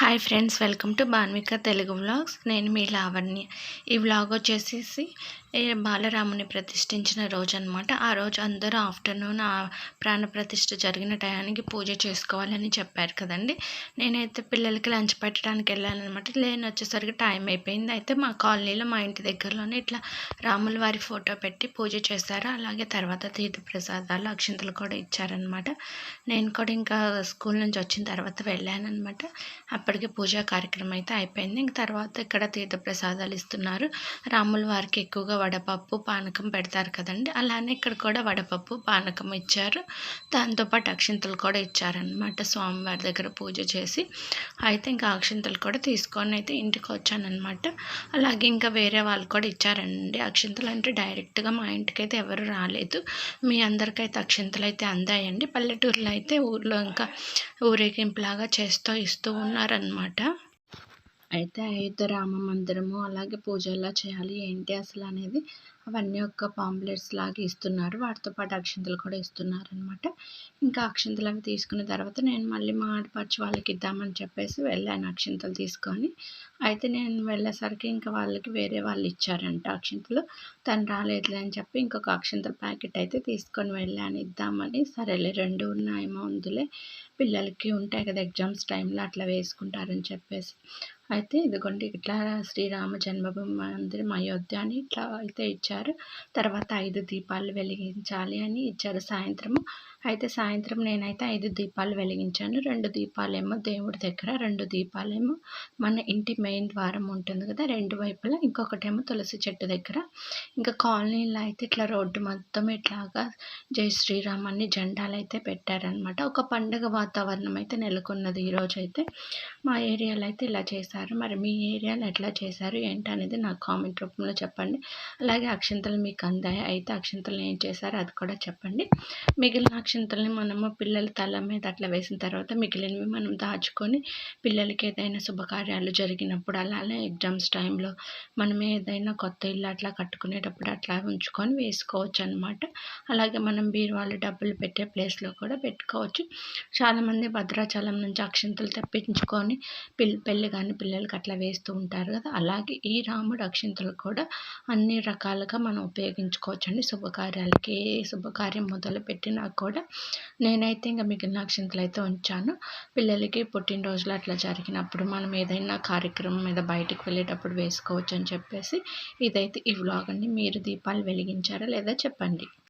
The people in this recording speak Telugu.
Hi friends, welcome to Banvika Telugu vlogs. నేను మీ లావణ్య. ఈ వ్లాగ్ వచ్చేసేసి బాలరాముని ప్రతిష్ఠించిన రోజు అనమాట. ఆ రోజు అందరూ ఆఫ్టర్నూన్ ఆ ప్రాణ ప్రతిష్ఠ జరిగిన టయానికి పూజ చేసుకోవాలని చెప్పారు కదండి. నేనైతే పిల్లలకి లంచ్ పెట్టడానికి వెళ్ళానమాట. నేను వచ్చేసరికి టైం అయిపోయింది. అయితే మా కాలనీలో మా ఇంటి దగ్గరలోనే ఇట్లా రాముల వారి ఫోటో పెట్టి పూజ చేశారు. అలాగే తర్వాత తీర్థ ప్రసాదాలు అక్షింతలు కూడా ఇచ్చారనమాట. నేను కూడా ఇంకా స్కూల్ నుంచి వచ్చిన తర్వాత వెళ్ళానమాట. అప్పటికే పూజా కార్యక్రమం అయితే అయిపోయింది. ఇంక తర్వాత ఇక్కడ తీర్థ ప్రసాదాలు ఇస్తున్నారు. రాముల వారికి ఎక్కువగా వడపప్పు పానకం పెడతారు కదండి, అలానే ఇక్కడ కూడా వడపప్పు పానకం ఇచ్చారు. దాంతోపాటు అక్షింతలు కూడా ఇచ్చారనమాట. స్వామివారి దగ్గర పూజ చేసి అయితే ఇంకా అక్షింతలు కూడా తీసుకొని అయితే ఇంటికి వచ్చానమాట. అలాగే ఇంకా వేరే వాళ్ళు కూడా ఇచ్చారండి అక్షింతలు. అంటే డైరెక్ట్గా మా ఇంటికి అయితే ఎవరు రాలేదు. మీ అందరికైతే అక్షింతలు అయితే అందాయండి. పల్లెటూరులో అయితే ఊర్లో ఇంకా ఊరేగింపులాగా ఇస్తూ ఉన్నారనమాట. అయితే అయోధ్య రామ మందిరము అలాగే పూజ ఎలా చేయాలి ఏంటి అసలు అనేది అవన్నీ ఒక పాంప్లెట్స్ లాగా ఇస్తున్నారు. వాటితో పాటు అక్షింతలు కూడా ఇస్తున్నారనమాట. ఇంకా అక్షింతలు అవి తీసుకున్న తర్వాత నేను మళ్ళీ మా ఆడపడుచు వాళ్ళకి ఇద్దామని చెప్పేసి వెళ్ళాను అక్షింతలు తీసుకొని. అయితే నేను వెళ్ళేసరికి ఇంకా వాళ్ళకి వేరే వాళ్ళు ఇచ్చారంట అక్షింతలు. తను రాలేదులే అని చెప్పి ఇంకొక అక్షింతల ప్యాకెట్ అయితే తీసుకొని వెళ్ళాను ఇద్దామని. సరేలే 2 ఉన్నాయేమో అందులే, పిల్లలకి ఉంటాయి కదా ఎగ్జామ్స్ టైంలో అట్లా వేసుకుంటారని చెప్పేసి. అయితే ఇదిగోండి ఇట్లా శ్రీరామ జన్మభూమి మందిరం అయోధ్య అని ఇట్లా అయితే ఇచ్చారు. తర్వాత 5 దీపాలు వెలిగించాలి అని ఇచ్చారు సాయంత్రము. అయితే సాయంత్రం నేనైతే 5 దీపాలు వెలిగించాను. 2 దీపాలేమో దేవుడి దగ్గర, 2 దీపాలేమో మన ఇంటి మెయిన్ ద్వారం ఉంటుంది కదా 2 వైపులా, ఇంకొకటేమో తులసి చెట్టు దగ్గర. ఇంకా కాలనీలో అయితే ఇట్లా రోడ్డు మొత్తం ఇట్లాగా జై శ్రీరామ్ అని జెండాలు అయితే పెట్టారనమాట. ఒక పండుగ వాతావరణం అయితే నెలకొన్నది ఈరోజైతే. మా ఏరియాలో అయితే ఇలా చేశారు. మరి మీ ఏరియాలో ఎట్లా చేశారు ఏంటనేది నాకు కామెంట్ రూపంలో చెప్పండి. అలాగే అక్షింతలు మీకు అందాయి అయితే అక్షింతలు ఏం చేశారో అది కూడా చెప్పండి. మిగిలిన అక్షింతల్ని మనము పిల్లల తల మీద అట్లా వేసిన తర్వాత మిగిలినవి మనం దాచుకొని పిల్లలకి ఏదైనా శుభకార్యాలు జరిగినప్పుడు అలానే ఎగ్జామ్స్ టైంలో మనం ఏదైనా కొత్త ఇల్లు అట్లా కట్టుకునేటప్పుడు అట్లా ఉంచుకొని వేసుకోవచ్చు అనమాట. అలాగే మనం బీరువాలో డబ్బులు పెట్టే ప్లేస్లో కూడా పెట్టుకోవచ్చు. చాలామంది భద్రాచలం నుంచి అక్షింతలు తెప్పించుకొని పెళ్ళి కానీ పిల్లలకి అట్లా వేస్తూ ఉంటారు కదా. అలాగే ఈ రాముడు అక్షింతలు కూడా అన్ని రకాలుగా మనం ఉపయోగించుకోవచ్చు అండి శుభకార్యాలకి. ఏ శుభకార్యం మొదలు పెట్టినా కూడా నేనైతే ఇంకా మిగిలిన అక్షింతలు అయితే ఉంచాను. పిల్లలకి పుట్టినరోజులు అట్లా జరిగినప్పుడు మనం ఏదైనా కార్యక్రమం మీద బయటికి వెళ్ళేటప్పుడు వేసుకోవచ్చు అని చెప్పేసి ఇదైతే ఈ వ్లాగ్ అండి. మీరు దీపాలు వెలిగించారా లేదా చెప్పండి.